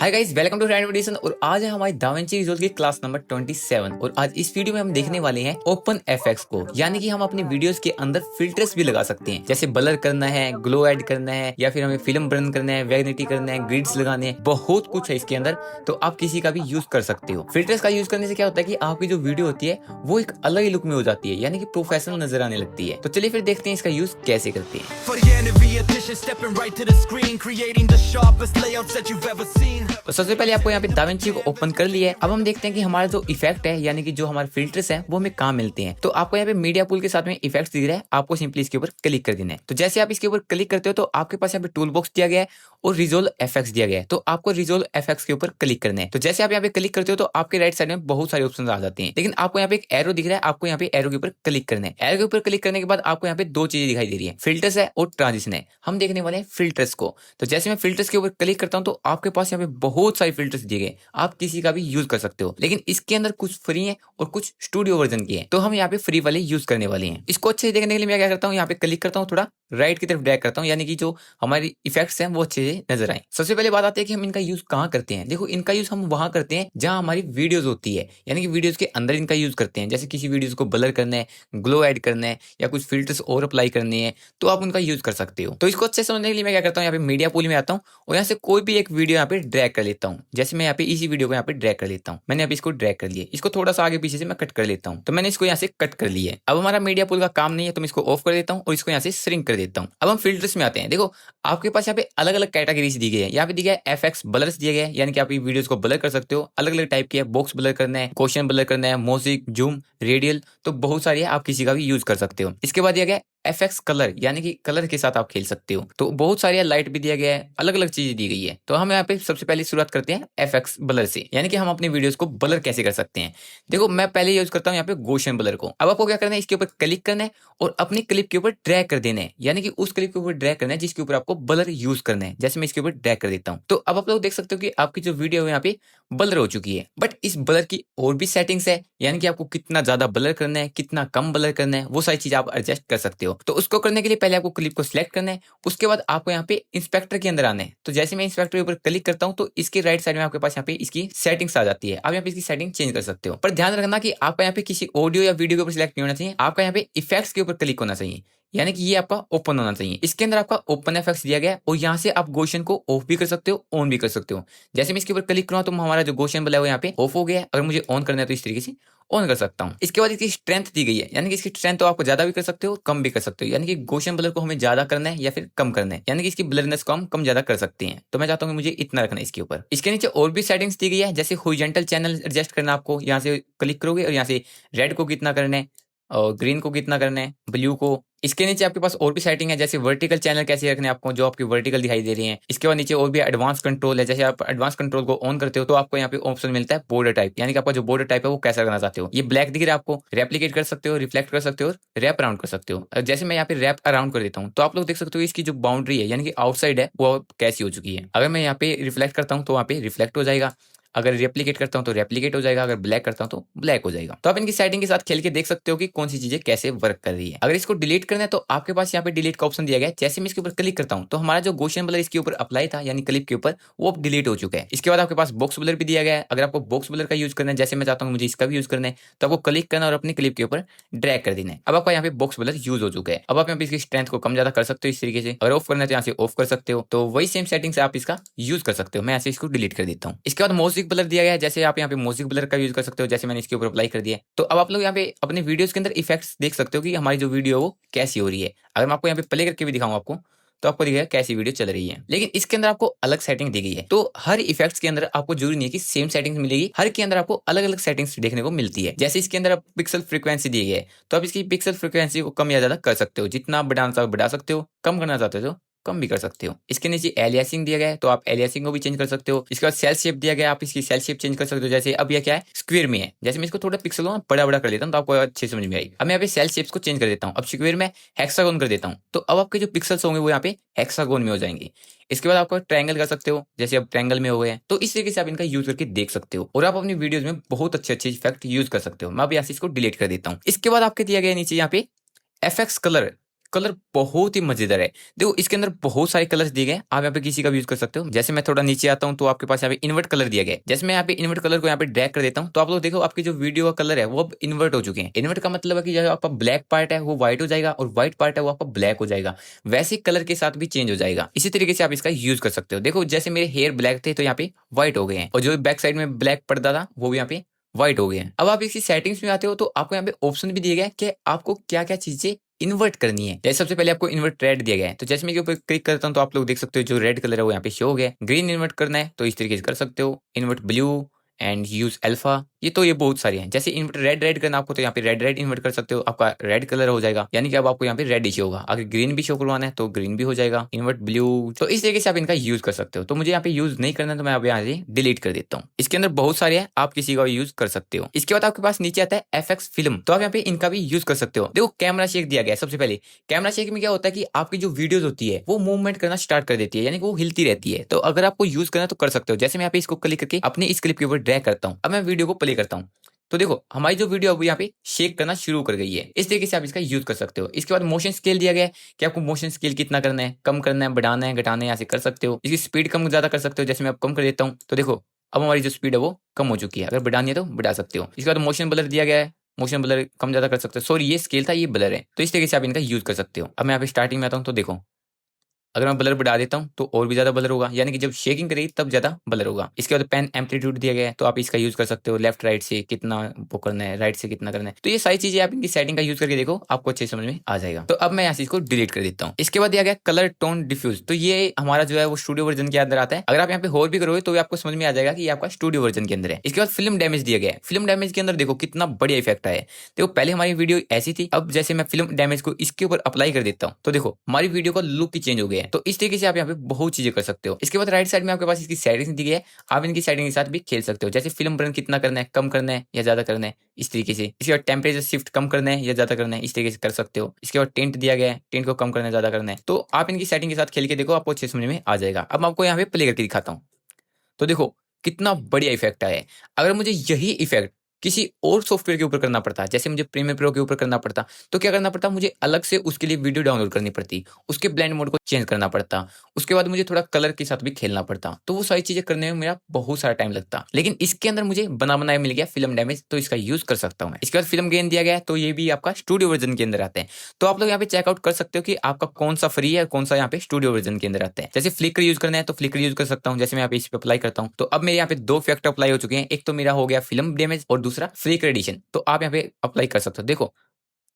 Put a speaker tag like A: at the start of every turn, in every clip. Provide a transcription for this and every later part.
A: Hi guys, welcome to random edition. और आज है हमारी दाविंची रिजोल्व की क्लास नंबर 27। और आज इस वीडियो में हम देखने वाले हैं ओपन एफएक्स को, यानी कि हम अपने वीडियोस के अंदर फिल्टर्स भी लगा सकते हैं, जैसे ब्लर करना है, ग्लो ऐड करना है, या फिर हमें फिल्म बर्न करना है, वैग्निटी करना है, ग्रिड्स लगाने हैं, बहुत कुछ है इसके अंदर। तो आप किसी का भी यूज कर सकते हो। फिल्टर्स का यूज करने से क्या होता है कि आपकी जो वीडियो होती है वो एक अलग ही लुक में हो जाती है, यानी कि प्रोफेशनल नजर आने लगती है। तो चलिए फिर देखते हैं इसका यूज कैसे करते हैं। तो सबसे पहले आपको यहाँ पे दाविंची को ओपन कर लिया है। अब हम देखते हैं कि हमारा जो इफेक्ट है, यानी कि जो हमारे फिल्टर्स हैं, वो हमें कहाँ मिलते हैं। तो आपको यहाँ पे मीडिया पूल के साथ में इफेक्ट्स दिख रहा है, आपको सिंपली इसके ऊपर क्लिक कर देना है। तो जैसे आप इसके ऊपर क्लिक करते हो तो आपके पास यहाँ पे टूल बॉक्स दिया गया है और रिजोल्व एफएक्स दिया गया है। तो आपको रिजोल्व एफएक्स के ऊपर क्लिक करना है। तो जैसे आप यहाँ पे क्लिक करते हो तो आपके राइट साइड में बहुत सारे ऑप्शन आ जाते हैं, लेकिन आपको यहाँ पे एक एरो दिख रहा है, आपको यहाँ पे एरो के ऊपर क्लिक करना है। एरो के ऊपर क्लिक करने के बाद आपको यहाँ पे दो चीजें दिखाई दे रही है, फिल्टर्स है और ट्रांजिशन है। हम देखने वाले हैं फिल्टर्स को। तो जैसे मैं फिल्टर्स के ऊपर क्लिक करता हूँ तो आपके पास यहाँ पे बहुत सारे फिल्टर्स दिए गए, आप किसी का भी यूज कर सकते हो, लेकिन इसके अंदर कुछ फ्री है और कुछ स्टूडियो वर्जन की है। तो हम यहाँ पे फ्री वाले यूज करने वाले हैं। इसको अच्छे से देखने के लिए मैं क्या करता हूँ, यहाँ पे क्लिक करता हूँ, थोड़ा राइट की तरफ ड्रैग करता हूँ, यानी कि जो हमारी इफेक्ट्स हैं वो अच्छे से नजर आए। सबसे पहले बात आती है कि हम इनका यूज कहाँ करते हैं। देखो, इनका यूज हम वहां करते हैं जहां हमारी वीडियोस होती है, यानी कि वीडियोस के अंदर इनका यूज करते हैं। जैसे किसी वीडियोस को ब्लर करना है, ग्लो ऐड करना है, या कुछ फिल्टर्स और अप्लाई करने हैं, तो आप उनका यूज कर सकते हो। तो इसको अच्छे से समझने के लिए मैं क्या करता हूँ, यहाँ पे मीडिया पूल में आता हूँ और यहाँ से कोई भी एक वीडियो यहाँ पे ड्रैग कर लेता हूँ। जैसे मैं यहाँ पे इसी वीडियो को यहाँ पे ड्रैग कर लेता हूँ, मैंने अभी इसको ड्रैग कर लिया। इसको थोड़ा सा आगे पीछे से मैं कट कर लेता हूँ, तो मैंने इसको यहाँ से कट कर लिया है। अब हमारा मीडिया पूल का काम नहीं है, तो मैं इसको ऑफ कर देता हूँ और इसको यहाँ से श्रिंक कर देता हूँ। अब हम फिल्टर्स में आते हैं। देखो, आपके पास यहाँ पे अलग अलग कैटेगरीज दी गई है। यहाँ पे दिया है एफएक्स ब्लर्स दिया गया है, यानी कि आप वीडियोस को ब्लर कर सकते हो। अलग अलग टाइप की है, बॉक्स ब्लर करना है, क्वेश्चन ब्लर करना है, मोजिक, जूम, रेडियल, तो बहुत सारी है, आप किसी का भी यूज कर सकते हो। इसके बाद दिया गया एफएक्स कलर, यानी कि कलर के साथ आप खेल सकते हो। तो बहुत सारी लाइट भी दिया गया है, अलग अलग चीजें दी गई है। तो हम यहाँ पे सबसे पहले शुरुआत करते हैं एफएक्स ब्लर से, यानी कि हम अपने वीडियोस को ब्लर कैसे कर सकते हैं। देखो, मैं पहले यूज करता हूँ यहाँ पे गॉसियन ब्लर को। अब आपको क्या करना है, इसके ऊपर क्लिक करना है और अपनी क्लिप के ऊपर ड्रैग कर देना है, यानी कि उस क्लिप के ऊपर ड्रैग करना है जिसके ऊपर आपको ब्लर यूज करना है। जैसे मैं इसके ऊपर ड्रैग कर देता हूँ, तो अब आप लोग देख सकते हो कि आपकी जो वीडियो है यहाँ पे ब्लर हो चुकी है। बट इस ब्लर की और भी सेटिंग्स है, यानी कि आपको कितना ज्यादा ब्लर करना है, कितना कम ब्लर करना है, वो सारी चीज आप एडजस्ट कर सकते हो। तो उसको करने के लिए पहले आपको क्लिप को सिलेक्ट करना है, उसके बाद आपको यहाँ पे इंस्पेक्टर के अंदर आना है। तो जैसे मैं इंस्पेक्टर के ऊपर क्लिक करता हूँ तो इसके राइट साइड में आपके पास यहाँ पे इसकी सेटिंग्स आ जाती है। आप यहाँ पे इसकी सेटिंग चेंज कर सकते हो, पर ध्यान रखना कि आपका यहाँ पे किसी ऑडियो या वीडियो के ऊपर सिलेक्ट नहीं होना चाहिए, आपका यहाँ पे इफेक्ट्स के ऊपर क्लिक होना चाहिए, यानी कि ये आपका ओपन होना चाहिए। इसके अंदर आपका ओपन एफएक्स दिया गया है और यहाँ से आप गॉसियन को ऑफ भी कर सकते हो, ऑन भी कर सकते हो। जैसे मैं इसके ऊपर क्लिक करूँ तो हमारा जो गॉसियन वाला है वो यहाँ पे ऑफ हो गया है। अगर मुझे ऑन करना है तो इस तरीके से ऑन कर सकता हूँ। इसके बाद इसकी स्ट्रेंथ दी गई है, यानी कि इसकी स्ट्रेंथ तो आपको ज्यादा भी कर सकते हो, कम भी कर सकते हो, यानी कि गॉसियन ब्लर को हमें ज्यादा करना है या फिर कम करना है, यानी कि इसकी ब्लरनेस को हम कम ज्यादा कर सकते हैं। तो मैं चाहता हूँ कि मुझे इतना रखना है इसके ऊपर। इसके नीचे और भी सेटिंग्स दी गई है, जैसे हॉरिजॉन्टल चैनल एडजस्ट करना, आपको यहाँ से क्लिक करोगे और यहाँ से रेड को कितना करना है और ग्रीन को कितना करना है, ब्लू को। इसके नीचे आपके पास और भी सेटिंग है, जैसे वर्टिकल चैनल कैसे रखने हैं आपको, जो आपकी वर्टिकल दिखाई दे रही है। इसके बाद नीचे और भी एडवांस कंट्रोल है, जैसे आप एडवांस कंट्रोल को ऑन करते हो तो आपको यहाँ पे ऑप्शन मिलता है बॉर्डर टाइप, यानी कि आपका जो बॉर्डर टाइप है वो कैसा करना चाहते हो। ये ब्लैक दिख रहा है आपको, रेप्लिकेट कर सकते हो, रिफ्लेक्ट कर सकते हो और रैप अराउंड कर सकते हो। जैसे मैं यहाँ पे रैप अराउंड कर देता हूँ तो आप लोग देख सकते हो इसकी जो बाउंड्री है, यानी कि आउटसाइड है, वो कैसी हो चुकी है। अगर मैं यहाँ पे रिफ्लेक्ट करता हूँ तो वहाँ पे रिफ्लेक्ट हो जाएगा, अगर रेप्लिकेट करता हूं तो रेप्लिकेट हो जाएगा, अगर ब्लैक करता हूं तो ब्लैक हो जाएगा। तो आप इनकी सेटिंग के साथ खेल के देख सकते हो कि कौन सी चीजें कैसे वर्क कर रही है। अगर इसको डिलीट करना है तो आपके पास यहाँ पे डिलीट का ऑप्शन दिया गया है। जैसे मैं इसके ऊपर क्लिक करता हूं तो हमारा जो गॉसियन ब्लर इसके ऊपर अप्लाई था, यानी क्लिप के ऊपर, वो अब डिलीट हो चुका है। इसके बाद आपके पास बॉक्स ब्लर भी दिया गया है। अगर आपको बॉक्स ब्लर का यूज करना है, जैसे मैं चाहता हूँ मुझे इसका भी यूज करना है, तो आपको क्लिक करना और अपनी क्लिप के ऊपर ड्रैग कर देना है। अब आपका यहाँ पे बॉक्स ब्लर यूज हो चुका है। अब आप यहाँ पे इसकी स्ट्रेंथ को कम ज्यादा कर सकते हो इस तरीके से। अगर ऑफ करना है तो यहाँ से ऑफ कर सकते हो। तो वही सेम सेटिंग से आप इसका यूज कर सकते हो। मैं ऐसे इसको डिलीट कर देता हूँ। इसके बाद म्यूजिक ब्लर दिया गया है, जैसे आप यहाँ पे म्यूजिक ब्लर का यूज कर सकते हो, जैसे मैंने इसके ऊपर अप्लाई कर दिया। तो अब आप लोग यहाँ पे अपने वीडियोस के अंदर इफेक्ट्स देख सकते हो कि हमारी जो वीडियो वो कैसी हो रही है। अगर मैं आपको यहाँ पे प्ले करके भी दिखाऊं आपको, तो आपको दिखेगा कैसी वीडियो चल रही है। लेकिन इसके अंदर आपको अलग सेटिंग दी गई है। तो हर इफेक्ट्स के अंदर आपको जरूरी नहीं है कि सेम सेटिंग्स मिलेगी, हर के अंदर आपको अलग अलग सेटिंग्स देखने को मिलती है। जैसे इसके अंदर आप पिक्सल फ्रीक्वेंसी दी गई है, तो आप इसकी पिक्सल फ्रीक्वेंसी को कम या ज्यादा कर सकते हो। जितना आप बढ़ाना चाहो बढ़ा सकते हो, कम करना चाहते हो कम भी कर सकते हो। इसके नीचे एलियासिंग दिया गया है, तो आप एलियासिंग को भी चेंज कर सकते हो। इसके बाद सेल शेप दिया गया है, आप इसकी सेल शेप चेंज कर सकते हो। जैसे अब यह क्या है, स्क्वायर में है, जैसे मैं इसको थोड़ा पिक्सल बड़ा बड़ा कर देता हूँ तो आपको अच्छे समझ में आएगी। अब मैं यहाँ पे सेल शेप्स को चेंज कर देता हूँ, अब स्क्वायर में हेक्सागोन कर देता हूँ, तो अब आपके जो पिक्सल्स होंगे वो यहाँ पे हेक्सागोन में हो जाएंगे। इसके बाद आपको ट्रायंगल कर सकते हो, जैसे अब ट्रायंगल में हो गए हैं। तो इस तरीके से आप इनका यूज करके देख सकते हो और आप अपनी वीडियोज में बहुत अच्छे अच्छे इफेक्ट यूज कर सकते हो। मैं अब यहाँ से इसको डिलीट कर देता हूँ। इसके बाद आपके दिया गया नीचे यहाँ पे एफएक्स कलर कलर बहुत ही मजेदार है। देखो इसके अंदर बहुत सारे कलर्स दिए गए हैं, आप यहाँ पे किसी का भी यूज कर सकते हो। जैसे मैं थोड़ा नीचे आता हूँ तो आपके पास यहाँ पे इन्वर्ट कलर दिया गया है। जैसे मैं यहाँ पे इन्वर्ट कलर को यहाँ पे ड्रैग कर देता हूँ तो आप लोग देखो आपकी जो वीडियो का कलर है वो अब इन्वर्ट हो चुके हैं। इन्वर्ट का मतलब है कि जो आपका ब्लैक पार्ट है वो व्हाइट हो जाएगा और व्हाइट पार्ट है वो आपका ब्लैक हो जाएगा। वैसे कलर के साथ भी चेंज हो जाएगा। इसी तरीके से आप इसका यूज कर सकते हो। देखो जैसे मेरे हेयर ब्लैक थे तो यहाँ पे व्हाइट हो गए हैं, और जो बैक साइड में ब्लैक पर्दा था वो भी यहाँ पे व्हाइट हो गए हैं। अब आप इसकी सेटिंग्स में आते हो तो आपको यहाँ पे ऑप्शन भी दिया गया है कि आपको क्या क्या चीजें इन्वर्ट करनी है। जैसे सबसे पहले आपको इन्वर्ट रेड दिया गया है, तो जैसे मैं के ऊपर क्लिक करता हूं तो आप लोग देख सकते हो जो रेड कलर है वो यहाँ पे शो हो गया है। ग्रीन इन्वर्ट करना है तो इस तरीके से कर सकते हो, invert blue and use alpha, ये बहुत सारी हैं। जैसे इन्वर्ट रेड करना आपको तो यहाँ पे रेड इन्वर्ट कर सकते हो, आपका रेड कलर हो जाएगा, यानी कि अब आपको यहाँ पे रेड ही शो होगा। अगर ग्रीन भी शो करवाना है तो ग्रीन भी हो जाएगा, इन्वर्ट ब्लू। तो इस तरीके से आप इनका यूज कर सकते हो। तो मुझे यहाँ पे यूज नहीं करना तो मैं अब यहाँ से डिलीट कर देता हूँ। इसके अंदर बहुत सारे हैं, आप किसी का यूज कर सकते हो। इसके बाद आपके पास नीचे आता है एफएक्स फिल्म, तो आप यहाँ पे इनका भी यूज कर सकते हो। देखो कैमरा शेक दिया गया है। सबसे पहले कैमरा शेक में क्या होता है कि आपकी जो वीडियोस होती है वो मूवमेंट करना स्टार्ट कर देती है, यानी कि वो हिलती रहती है। तो अगर आपको यूज करना है तो कर सकते हो। जैसे मैं यहाँ पे इसको क्लिक करके अपनी इस क्लिप के ऊपर ड्रैग करता हूँ, अब मैं वीडियो को प्ले करता हूँ तो देखो हमारी जो वीडियो अब यहाँ पे शेक करना शुरू कर गई है। इस तरीके से आप इसका यूज कर सकते हो। इसके बाद मोशन स्केल दिया गया है कि आपको मोशन स्केल कितना करना है, कम करना है, बढ़ाना है, घटाना है, यहाँ से कर सकते हो। इसकी स्पीड कम ज्यादा कर सकते हो। जैसे मैं अब कम कर देता हूँ तो देखो अब हमारी जो स्पीड है वो कम हो चुकी है। अगर बढ़ानी है तो बढ़ा सकते हो। इसके बाद मोशन ब्लर दिया गया है, मोशन ब्लर कम ज्यादा कर सकते हो। सॉरी ये स्केल था, ये ब्लर है। तो इस तरीके से आप इनका यूज कर सकते हो। अब मैं यहाँ पे स्टार्टिंग में आता हूँ तो देखो अगर मैं ब्लर बढ़ा देता हूँ तो और भी ज्यादा ब्लर होगा, यानी कि जब शेकिंग करेगी तब ज्यादा ब्लर होगा। इसके बाद पेन एम्पलीट्यूड दिया गया है, तो आप इसका यूज कर सकते हो। लेफ्ट राइट से कितना वो करना है, राइट से कितना करना है। तो ये सारी चीजें आप इनकी सेटिंग का यूज करके देखो, आपको अच्छे समझ में आ जाएगा। तो अब मैं यहाँ से इसको डिलीट कर देता हूँ। इसके बाद दिया गया कलर टोन डिफ्यूज, तो ये हमारा जो है वो स्टूडियो वर्जन के अंदर आता है। अगर आप यहाँ पे और भी करोगे तो भी आपको समझ में आ जाएगा कि ये आपका स्टूडियो वर्जन के अंदर है। इसके बाद फिल्म डैमेज दिया गया है। फिल्म डैमेज के अंदर देखो कितना बढ़िया इफेक्ट आया है। देखो पहले हमारी वीडियो ऐसी थी, अब जैसे मैं फिल्म डैमेज को इसके ऊपर अप्लाई कर देता हूँ तो देखो हमारी वीडियो का लुक ही चेंज हो गया है। तो इस तरीके से आप यहाँ पे बहुत चीजें कर सकते हो। इसके बाद राइट साइड में आपके पास इसकी सेटिंग्स दी गई है, आप इनकी सेटिंग के साथ भी खेल सकते हो। जैसे फिल्म बर्न कितना करना है, कम करना है या ज्यादा करना है, इस तरीके से। इसके बाद टेम्परेचर शिफ्ट कम करना है या ज्यादा करना है, इस तरीके से कर सकते हो। इसके बाद टेंट दिया गया है, टेंट को कम करना है, ज्यादा करना है। तो आप इनकी सेटिंग के साथ खेल के देखो, आपको अच्छे समझ में आ जाएगा। अब मैं आपको यहाँ पे प्ले करके दिखाता हूँ तो देखो कितना बढ़िया इफेक्ट आया है। अगर मुझे यही इफेक्ट किसी और सॉफ्टवेयर के ऊपर करना पड़ता, जैसे मुझे प्रीमियर प्रो के ऊपर करना पड़ता, तो क्या करना पड़ता, मुझे अलग से उसके लिए वीडियो डाउनलोड करनी पड़ती, उसके ब्लेंड मोड को चेंज करना पड़ता, उसके बाद मुझे थोड़ा कलर के साथ भी खेलना पड़ता। तो वो सारी चीजें करने में मेरा बहुत सारा टाइम लगता। लेकिन इसके अंदर मुझे बना बनाया मिल गया फिल्म डैमेज, तो इसका यूज कर सकता हूँ मैं। इसके बाद फिल्म गेन दिया गया है, तो ये भी आपका स्टूडियो वर्जन के अंदर आता है। तो आप लोग यहाँ पे चेकआउट कर सकते हो कि आपका कौन सा फ्री है, कौन सा यहाँ पे स्टूडियो वर्जन के अंदर आता है। जैसे फ्लिकर यूज करना है तो फ्लिकर यूज कर सकता हूँ। जैसे मैं यहाँ पे इस पे अप्लाई करता हूँ तो अब मेरे यहाँ पे दो इफेक्ट अप्लाई हो चुके हैं। एक तो मेरा हो गया फिल्म डैमेज और दूसरा फ्लिकर एडिशन। तो आप यहाँ पे अप्लाई कर सकते हो। देखो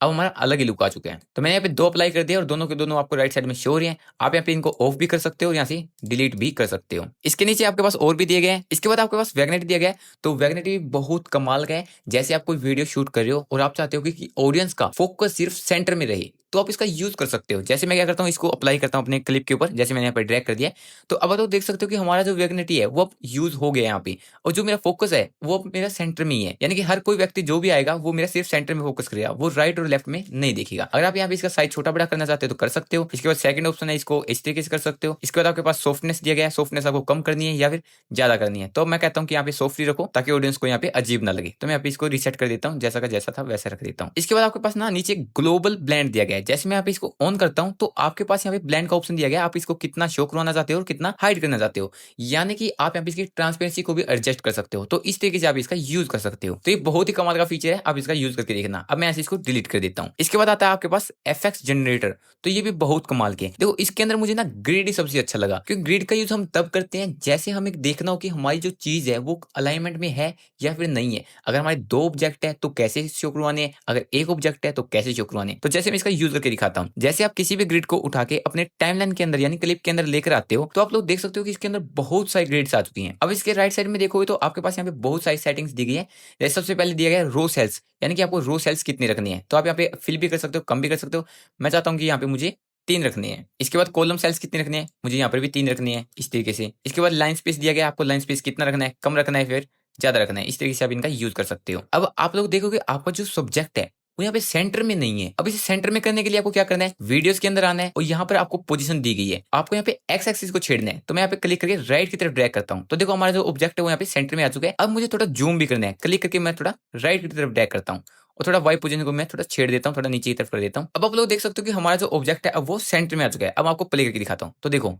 A: अब हमारा अलग ही लुक आ चुका है। तो मैंने यहाँ पे दो अप्लाई कर दिया और दोनों के दोनों आपको राइट साइड में शो हो रही हैं। आप यहाँ पे इनको ऑफ भी कर सकते हो, यहाँ से डिलीट भी कर सकते हो। इसके नीचे आपके पास और भी दिए गए हैं। इसके बाद आपके पास वैग्नेटी दिया गया है, तो वैग्नेटी बहुत कमाल का है। जैसे आप कोई वीडियो शूट कर रहे हो और आप चाहते हो कि ऑडियंस का फोकस सिर्फ सेंटर में रहे, तो आप इसका यूज कर सकते हो। जैसे मैं क्या करता हूँ, इसको अप्लाई करता हूँ अपने क्लिप के ऊपर, जैसे मैंने यहाँ पे ड्रैग कर दिया। तो अब तो देख सकते हो कि हमारा जो वैग्नेटी है वो अब यूज हो गया यहाँ पे, और जो मेरा फोकस है वो अब मेरा सेंटर में ही है। यानी कि हर कोई व्यक्ति जो भी आएगा वो मेरा सिर्फ सेंटर में फोकस करेगा, वो राइट और लेफ्ट में नहीं देखेगा। अगर आप यहाँ पे इसका साइज छोटा बड़ा करना चाहते हो तो कर सकते हो। इसके बाद सेकंड ऑप्शन है, इसको इस तरीके से कर सकते हो। इसके बाद आपके पास सॉफ्टनेस दिया गया है, सॉफ्टनेस आपको कम करनी है या फिर ज्यादा करनी है। तो मैं कहता हूँ कि यहाँ पे सॉफ्ट ही रखो ताकि ऑडियंस को यहाँ पे अजीब ना लगे। तो मैं यहाँ पे इसको रीसेट कर देता हूँ, जैसा का जैसा था वैसा रख देता हूँ। इसके बाद आपके पास ना नीचे ग्लोबल ब्लेंड दिया गया है। जैसे मैं यहाँ पे इसको ऑन करता हूँ तो आपके पास यहाँ पे ब्लेंड का ऑप्शन दिया गया है। आप इसको कितना शो करवाना चाहते हो और कितना हाइड करना चाहते हो, यानी कि आप यहाँ पे इसकी ट्रांसपेरेंसी को भी एडजस्ट कर सकते हो। तो इस तरीके से आप इसका यूज कर सकते हो। तो ये बहुत ही कमाल का फीचर है, आप इसका यूज करके देखना। अब मैं ऐसे इसको डिलीट कर देता हूँ। इसके बाद आता है आपके पास एफएक्स जनरेटर, तो ये भी बहुत कमाल के। देखो इसके अंदर मुझे ना ग्रिड ही सबसे अच्छा लगा, क्योंकि ग्रिड का यूज हम तब करते हैं जैसे हमें देखना हो कि हमारी जो चीज है वो अलाइनमेंट में है या फिर नहीं है। अगर हमारे दो ऑब्जेक्ट है तो कैसे शो करवाने हैं, अगर एक ऑब्जेक्ट है तो कैसे शो करवाने हैं। तो जैसे मैं इसका यूज करके दिखाता हूँ। जैसे आप किसी भी ग्रिड को उठा के अपने टाइमलाइन के अंदर यानी क्लिप के अंदर लेकर आते हो तो आप लोग देख सकते हो कि इसके अंदर बहुत सारी ग्रिड्स आ चुकी हैं। अब इसके राइट साइड में देखोगे तो आपके पास यहाँ पे बहुत सारी सेटिंग्स दी गई है। जैसे सबसे पहले दिया गया है रो सेल्स, यानी कि आपको रो सेल्स कितनी रखनी है। तो आप यहाँ पे फिल भी कर सकते हो, कम भी कर सकते हो। मैं चाहता हूँ कि यहाँ पे मुझे 3 रखनी है। इसके बाद कॉलम सेल्स कितनी रखनी है, मुझे यहाँ पर भी 3 रखनी है, इस तरीके से। इसके बाद लाइन स्पेस दिया गया, आपको लाइन स्पेस कितना रखना है, कम रखना है फिर ज्यादा रखना है। इस तरीके से आप इनका यूज कर सकते हो। अब आप लोग देखोगे आपका जो सब्जेक्ट है वो यहाँ पे सेंटर में नहीं है। अब इसे सेंटर में करने के लिए आपको क्या करना है, वीडियोस के अंदर आना है और यहाँ पर आपको पोजीशन दी गई है, आपको यहाँ पे एक्स एक्सिस को छेड़ना है। तो मैं यहाँ पे क्लिक करके राइट की तरफ ड्रैग करता हूँ, तो देखो हमारा जो ऑब्जेक्ट है वो यहाँ पे सेंटर में आ चुका है। अब मुझे थोड़ा जूम भी करना है, क्लिक करके मैं थोड़ा राइट की तरफ ड्रैग करता हूँ और थोड़ा वाई पोजीशन को मैं थोड़ा छेड़ देता हूँ, थोड़ा नीचे की तरफ कर देता हूँ। अब आप लोग देख सकते हो कि हमारा जो ऑब्जेक्ट है अब वो सेंटर में आ चुका है। अब आपको प्ले करके दिखाता हूँ। तो देखो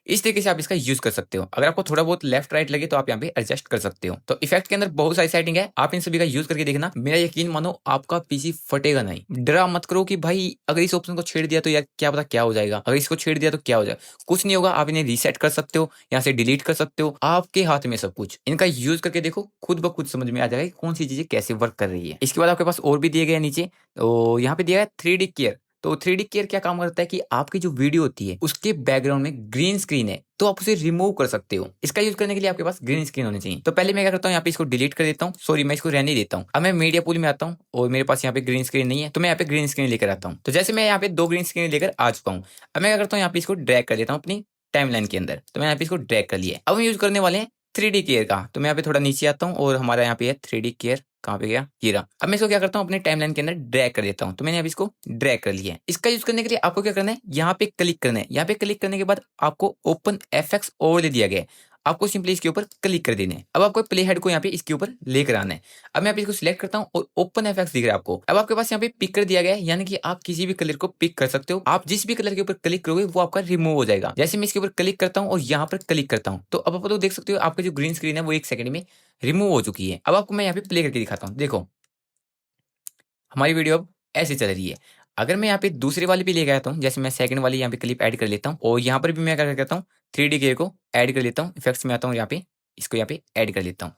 A: इस तरीके से आप इसका यूज कर सकते हो। अगर आपको थोड़ा बहुत लेफ्ट राइट लगे तो आप यहाँ पे एडजस्ट कर सकते हो। तो इफेक्ट के अंदर बहुत सारी सेटिंग है, आप इन सभी का यूज करके देखना। मेरा यकीन मानो आपका पीसी फटेगा नहीं। डरा मत करो कि भाई अगर इस ऑप्शन को छेड़ दिया तो यार क्या पता क्या हो जाएगा, अगर इसको छेड़ दिया तो क्या हो जाएगा। कुछ नहीं होगा, आप इन्हें रीसेट कर सकते हो, यहाँ से डिलीट कर सकते हो, आपके हाथ में सब कुछ। इनका यूज करके देखो, खुद ब खुद समझ में आ जाएगा कि कौन सी चीजें कैसे वर्क कर रही है। इसके बाद आपके पास और भी दिए गए नीचे, तो यहाँ पे दिया है 3D केयर। तो 3D केयर क्या काम करता है कि आपकी जो वीडियो होती है उसके बैकग्राउंड में ग्रीन स्क्रीन है तो आप उसे रिमूव कर सकते हो। इसका यूज करने के लिए आपके पास ग्रीन स्क्रीन होनी चाहिए। तो पहले मैं क्या करता हूँ, यहाँ पे इसको डिलीट कर देता हूँ, सॉरी मैं इसको रहने देता हूँ। अब मैं मीडिया पूल में आता हूँ और मेरे पास यहाँ पे ग्रीन स्क्रीन नहीं है, तो मैं यहाँ पे ग्रीन स्क्रीन लेकर आता हूँ। तो जैसे मैं यहाँ पे 2 ग्रीन स्क्रीन लेकर आ चुका हूँ, अब मैं क्या करता हूँ, यहाँ पे इसको ड्रैग कर देता हूँ अपनी टाइमलाइन के अंदर। तो मैं यहाँ पे इसको ड्रैग कर लिया। अब हम यूज करने वाले हैं 3D केयर का। तो मैं यहाँ पे थोड़ा नीचे आता हूँ और हमारा यहाँ पे है 3D केयर। कहाँ पे गया, ये रहा। अब मैं इसको क्या करता हूँ, अपने टाइमलाइन के अंदर ड्रैग कर देता हूँ। तो मैंने अब इसको ड्रैग कर लिया है। इसका यूज करने के लिए आपको क्या करना है, यहाँ पे क्लिक करना है। यहाँ पे क्लिक करने के बाद आपको ओपन एफएक्स ओवरले दिया गया है, आपको सिंपली इसके ऊपर क्लिक कर देना है। अब आपको प्ले हेड को यहाँ पे इसके ऊपर लेकर आना है। अब मैं यहाँ पे इसको सिलेक्ट करता हूँ और ओपन एफएक्स दिख रहा है आपको। अब आपके पास यहाँ पे पिक कर दिया गया है, यानी कि आप किसी भी कलर को पिक कर सकते हो। आप जिस भी कलर के ऊपर क्लिक करोगे वो आपका रिमूव हो जाएगा। जैसे मैं इसके ऊपर क्लिक करता हूँ और यहाँ पर क्लिक करता हूँ, तो अब आप लोग देख सकते हो आपका जो ग्रीन स्क्रीन है वो 1 सेकंड में रिमूव हो चुकी है। अब आपको मैं यहाँ पे प्ले करके दिखाता हूँ। देखो हमारी वीडियो अब ऐसे चल रही है। अगर मैं यहाँ पे दूसरी वाली भी लेके आता हूँ, जैसे मैं सेकंड वाली यहाँ पे क्लिप ऐड कर लेता हूँ और यहाँ पर भी मैं क्या करता हूँ, 3D गेयर को ऐड कर लेता हूँ। इफेक्ट्स में आता हूँ, यहाँ पे इसको यहाँ पे ऐड कर लेता हूँ।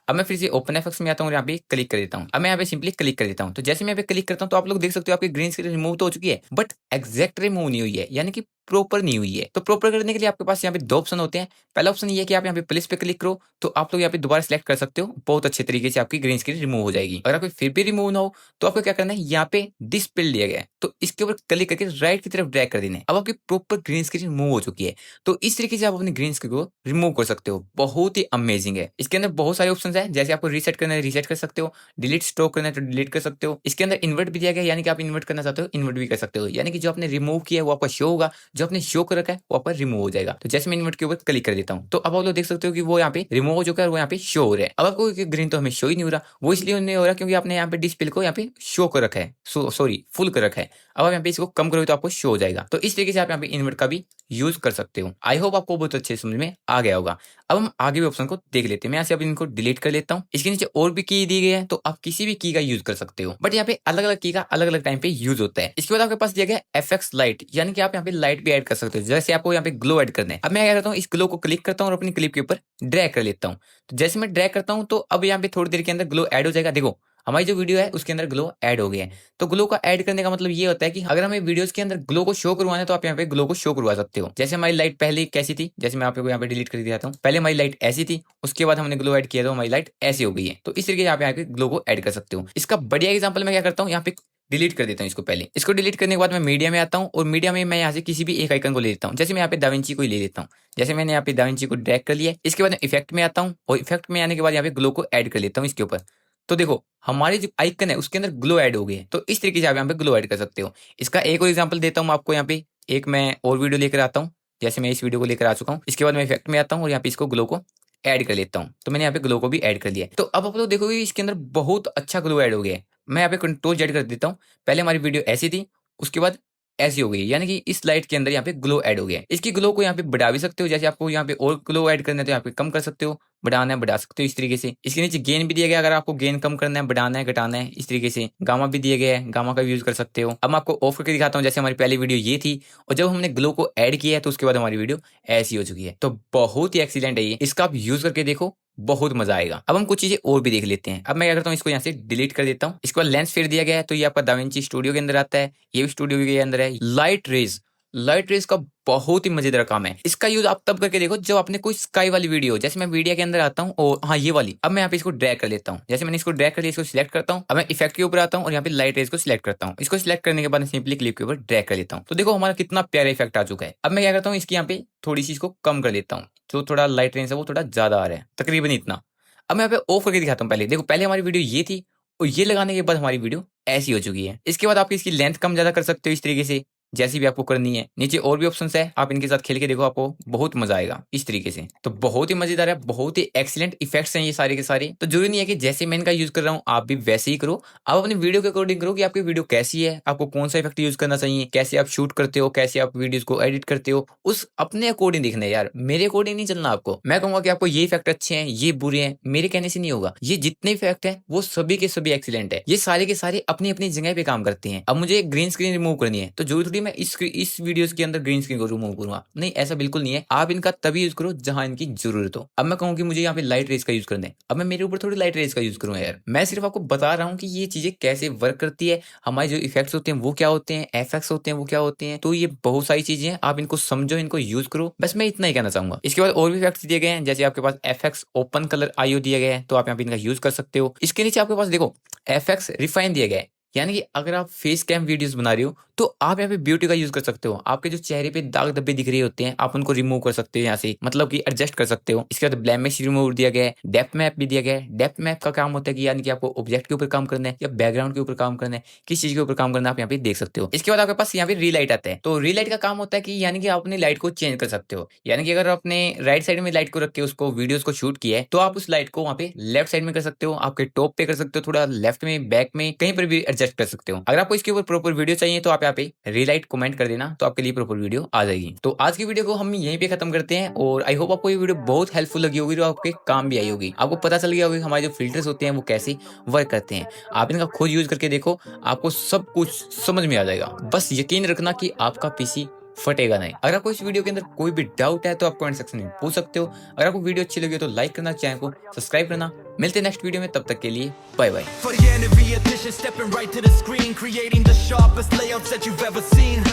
A: अब मैं फिर से ओपन एफएक्स में आता हूँ और यहाँ पे क्लिक कर देता हूँ। अब मैं यहाँ पे सिंपली क्लिक कर देता हूँ। तो जैसे मैं यहाँ पे क्लिक करता हूँ तो आप लोग देख सकते हो आपकी ग्रीन स्क्रीन रिमूव तो हो चुकी है, बट एग्जैक्ट रिमूव नहीं हुई है, यानी कि प्रॉपर नहीं हुई है। तो प्रॉपर करने के लिए आपके पास यहाँ पे 2 ऑप्शन होते हैं। पहला ऑप्शन ये है कि आप यहाँ पे प्लेस पे क्लिक करो, तो आप लोग यहाँ पे दोबारा सेलेक्ट कर सकते हो, बहुत अच्छे तरीके से आपकी ग्रीन स्क्रीन रिमूव हो जाएगी। अगर आपको फिर भी रिमूव ना हो तो आपको क्या करना है, यहाँ पे डिस्प्ले दिया गया है तो इसके ऊपर क्लिक करके राइट की तरफ ड्रैग कर देना है। अब आपकी प्रॉपर ग्रीन स्क्रीन रिमूव हो चुकी है। तो इस तरीके से आप अपनी ग्रीन स्क्रीन को रिमूव कर सकते हो। बहुत ही अमेजिंग है। इसके अंदर बहुत सारे ऑप्शन है, जैसे आपको रीसेट करना है रीसेट कर सकते हो, डिलीट स्टॉक करना है तो डिलीट कर सकते हो। इसके अंदर इन्वर्ट भी दिया गया है, यानी कि आप इन्वर्ट करना चाहते हो इन्वर्ट भी कर सकते हो, यानी कि जो आपने रिमूव किया है वो आपका शो होगा, जो आपने शो कर रखा है वो आपका रिमूव हो जाएगा। तो जैसे मैं इन्वर्ट के ऊपर क्लिक कर देता हूँ तो अब आप लोग देख सकते हो कि वो यहाँ पे रिमूव हो चुका है और वो यहाँ पे शो हो रहा है। अब आपको ग्रीन तो हमें शो ही नहीं हो रहा, वो इसलिए नहीं हो रहा क्योंकि आपने यहाँ पे डिस्प्ले को यहाँ पे शो कर रखा है, सॉरी फुल कर रखा है। अब आप यहाँ पे इसको कम करोगे तो आपको शो हो जाएगा। तो इस तरीके से आप यहाँ पे इन्वर्ट का भी यूज कर सकते हो। आई होप आपको बहुत अच्छे समझ में आ गया होगा। अब हम आगे भी ऑप्शन को देख लेते हैं। मैं यहाँ से अब इनको डिलीट कर लेता हूँ। इसके नीचे और भी की दी गई है, तो आप किसी भी की का यूज कर सकते हो, बट यहाँ पे अलग अलग की का अलग अलग टाइम पे यूज होता है। इसके बाद आपके पास दिया गया एफएक्स लाइट, यानी कि आप यहाँ पे लाइट भी ऐड कर सकते हो। जैसे आपको यहाँ पे ग्लो ऐड करना है, अब मैं क्या करता हूँ, इस ग्लो को क्लिक करता हूँ और अपनी क्लिप के ऊपर ड्रैग कर लेता हूँ। तो जैसे मैं ड्रैग करता हूँ तो अब यहाँ पे थोड़ी देर के अंदर ग्लो ऐड हो जाएगा। देखो हमारी जो वीडियो है उसके अंदर ग्लो ऐड हो गया है। तो ग्लो का ऐड करने का मतलब ये होता है कि अगर हमें वीडियोस के अंदर ग्लो को शो करवाना है तो आप यहाँ पे ग्लो को शो करवा सकते हो। जैसे हमारी लाइट पहले कैसी थी, जैसे मैं आपको यहाँ पे डिलीट कर दिया था, पहले हमारी लाइट ऐसी थी, उसके बाद हमने ग्लो ऐड किया तो हमारी लाइट ऐसी हो गई है। तो इस तरीके से आप यहाँ पे ग्लो को ऐड कर सकते हो। इसका बढ़िया एग्जाम्पल मैं क्या करता हूँ, यहाँ पे डिलीट कर देता हूँ इसको। पहले इसको डिलीट करने के बाद मैं मीडिया में आता हूँ और मीडिया में मैं यहाँ से किसी भी एक आइकन को ले लेता हूँ। जैसे मैं यहाँ पे दाविंची को ही ले लेता हूँ। जैसे मैंने यहाँ पे दाविंची को ड्रैग कर लिया, इसके बाद इफेक्ट में आता हूँ और इफेक्ट में आने के बाद यहाँ पे ग्लो को ऐड कर लेता हूँ इसके ऊपर। तो देखो हमारी जो आइकन है उसके अंदर ग्लो ऐड हो गई है। तो इस तरीके से आप यहाँ पे ग्लो ऐड कर सकते हो। इसका एक और एग्जांपल देता हूँ आपको। यहाँ पे एक मैं और वीडियो लेकर आता हूँ, जैसे मैं इस वीडियो को लेकर आ चुका हूँ। इसके बाद मैं इफेक्ट में आता हूँ और यहाँ पे इसको ग्लो को ऐड कर लेता हूँ। तो मैंने यहाँ पे ग्लो को भी ऐड कर लिया है। तो अब आप लोग देखोगे इसके अंदर बहुत अच्छा ग्लो ऐड हो गया है। मैं यहाँ पे कंट्रोल जेड कर देता हूँ। पहले हमारी वीडियो ऐसी थी, उसके बाद ऐसी हो गई, यानी कि इस लाइट के अंदर यहाँ पे ग्लो ऐड हो गया है। इसकी ग्लो को यहाँ पे बढ़ा भी सकते हो, जैसे आपको यहाँ पे और ग्लो ऐड करना है तो यहाँ पे कम कर सकते हो, बढ़ाना है बढ़ा सकते हो इस तरीके से। इसके नीचे गेन भी दिया गया, अगर आपको गेन कम करना है, बढ़ाना है, घटाना है, इस तरीके से। गामा भी दिया गया है, गामा का भी यूज कर सकते हो। अब मैं आपको ऑफ करके दिखाता हूँ। जैसे हमारी पहली वीडियो ये थी और जब हमने ग्लो को ऐड किया है तो उसके बाद हमारी वीडियो ऐसी हो चुकी है। तो बहुत ही एक्सीलेंट है ये, इसका आप यूज करके देखो, बहुत मजा आएगा। अब हम कुछ चीजें और भी देख लेते हैं। अब मैं क्या करता हूँ, इसको यहाँ से डिलीट कर देता हूँ। इसके बाद लेंस फेयर दिया गया है, तो ये आपका दाविंची स्टूडियो के अंदर आता है, ये भी स्टूडियो के अंदर है। लाइट रेज, लाइट रेज का बहुत ही मजेदार काम है। इसका यूज आप तब करके देखो जब आपने कोई स्काई वाली वीडियो, जैसे मैं मीडिया के अंदर आता हूँ और हाँ ये वाली। अब मैं यहाँ पे इसको ड्रैग कर लेता हूँ। जैसे मैंने इसको ड्रैग कर लिया, इसको सिलेक्ट करता हूँ। अब मैं इफेक्ट के ऊपर आता हूँ और यहाँ पे लाइट रेज को सिलेक्ट करता हूँ। इसको सिलेक्ट करने के बाद सिंपली क्लिप के ऊपर ड्रैग कर लेता हूँ। तो देखो हमारा कितना प्यारा इफेक्ट आ चुका है। अब मैं क्या करता हूँ, इसकी यहाँ पे थोड़ी सी इसको कम कर लेता हूँ, जो थोड़ा लाइट रेंज है वो थोड़ा ज्यादा आ रहा है, तकरीबन इतना। अब मैं यहाँ पे ऑफ करके दिखाता हूँ। पहले देखो, पहले हमारी वीडियो ये थी और ये लगाने के बाद हमारी वीडियो ऐसी हो चुकी है। इसके बाद आप इसकी लेंथ कम ज्यादा कर सकते हो इस तरीके से, जैसी भी आपको करनी है। नीचे और भी ऑप्शंस है, आप इनके साथ खेल के देखो, आपको बहुत मजा आएगा इस तरीके से। तो बहुत ही मजेदार है, बहुत ही एक्सीलेंट इफेक्ट्स हैं ये सारे के सारे। तो जरूरी नहीं है कि जैसे मैं इनका यूज कर रहा हूँ आप भी वैसे ही करो। आप अपनी वीडियो के अकॉर्डिंग करो कि आपकी वीडियो कैसी है, आपको कौन सा इफेक्ट यूज करना चाहिए, कैसे आप शूट करते हो, कैसे आप वीडियोस को एडिट करते हो, उस अपने अकॉर्डिंग देखना है यार, मेरे अकॉर्डिंग नहीं चलना आपको। मैं कहूंगा कि आपको ये इफेक्ट अच्छे हैं, ये बुरे हैं, मेरे कहने से नहीं होगा। ये जितने इफेक्ट है वो सभी के सभी एक्सीलेंट है, ये सारे के सारे अपनी अपनी जगह पे काम करते हैं। अब मुझे ग्रीन स्क्रीन रिमूव करनी है तो जरूरी थोड़ी मैं इस वीडियोस के अंदर ग्रीन स्क्रीन को रिमूव करूंगा, नहीं ऐसा बिल्कुल नहीं है। आप इनका तभी यूज करो जहां इनकी जरूरत हो। अब मैं कहूँ कि मुझे यहाँ पे लाइट रेस का यूज करना है, अब मैं मेरे ऊपर थोड़ी लाइट रेस का यूज करूंगा यार। मैं सिर्फ आपको बता रहा हूँ कि ये चीजें कैसे वर्क करती है, हमारे जो इफेक्ट्स होते हैं वो क्या होते हैं, एफएक्स होते हैं वो क्या होते हैं। तो ये बहुत सारी चीजें हैं, आप इनको समझो, इनको यूज करो, बस मैं इतना ही कहना चाहूंगा। इसके बाद और भी इफेक्ट्स दिए गए हैं, जैसे आपके पास एफएक्स ओपन कलर आईओ दिया गया है, तो आप यहाँ पे इनका यूज कर सकते हो। इसके नीचे आपके पास देखो एफएक्स रिफाइन दिया गया है, यानी कि अगर आप फेस कैम वीडियोस बना रहे हो तो आप यहाँ पे ब्यूटी का यूज कर सकते हो। आपके जो चेहरे पे दाग धब्बे दिख रहे होते हैं आप उनको रिमूव कर सकते हो यहाँ से, मतलब कि एडजस्ट कर सकते हो। इसके बाद ब्लेमिश रिमूव दिया गया है, डेप्थ मैप भी दिया गया है। डेप्थ मैप का काम होता है कि यानी कि आपको ऑब्जेक्ट के ऊपर काम करना है या बैकग्राउंड के ऊपर काम करना है, किस चीज के ऊपर काम करना है आप यहाँ पे देख सकते हो। इसके बाद आपके पास यहाँ पे रीलाइट आता है, तो रीलाइट का काम होता है कि यानी कि आप अपनी लाइट को चेंज कर सकते हो। यानी कि अगर आपने राइट साइड में लाइट को रख के उसको वीडियोस को शूट किया है तो आप उस लाइट को वहाँ पे लेफ्ट साइड में कर सकते हो, आपके टॉप पे कर सकते हो, थोड़ा लेफ्ट में, बैक में, कहीं पर भी एडजस्ट कर सकते हो। अगर आपको इसके ऊपर प्रॉपर वीडियो चाहिए तो आप यहाँ पे रीलाइट कमेंट कर देना, तो आपके लिए प्रॉपर वीडियो आ जाएगी। तो आज की वीडियो को हम यहीं पे खत्म करते हैं और आई होप आपको ये वीडियो बहुत हेल्पफुल लगी होगी और आपके काम भी आई होगी। आपको पता चल गया होगा हमारे जो फिल्टर्स होते हैं वो कैसे वर्क करते हैं। आप इनका खुद यूज करके देखो, आपको सब कुछ समझ में आ जाएगा। बस यकीन रखना कि आपका पीसी फटेगा नहीं। अगर आपको इस वीडियो के अंदर कोई भी डाउट है तो आप कमेंट सेक्शन में पूछ सकते हो। अगर आपको वीडियो अच्छी लगी तो लाइक करना, चैनल को सब्सक्राइब करना। मिलते हैं नेक्स्ट वीडियो में, तब तक के लिए bye bye.
B: For the end of the edition, stepping right to the screen, creating the sharpest layouts that you've ever seen.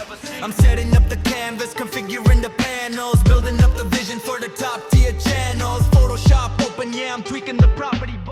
B: I'm setting up the canvas, configuring the panels, building up the vision for the top tier channels. Photoshop open, yeah, I'm tweaking the property.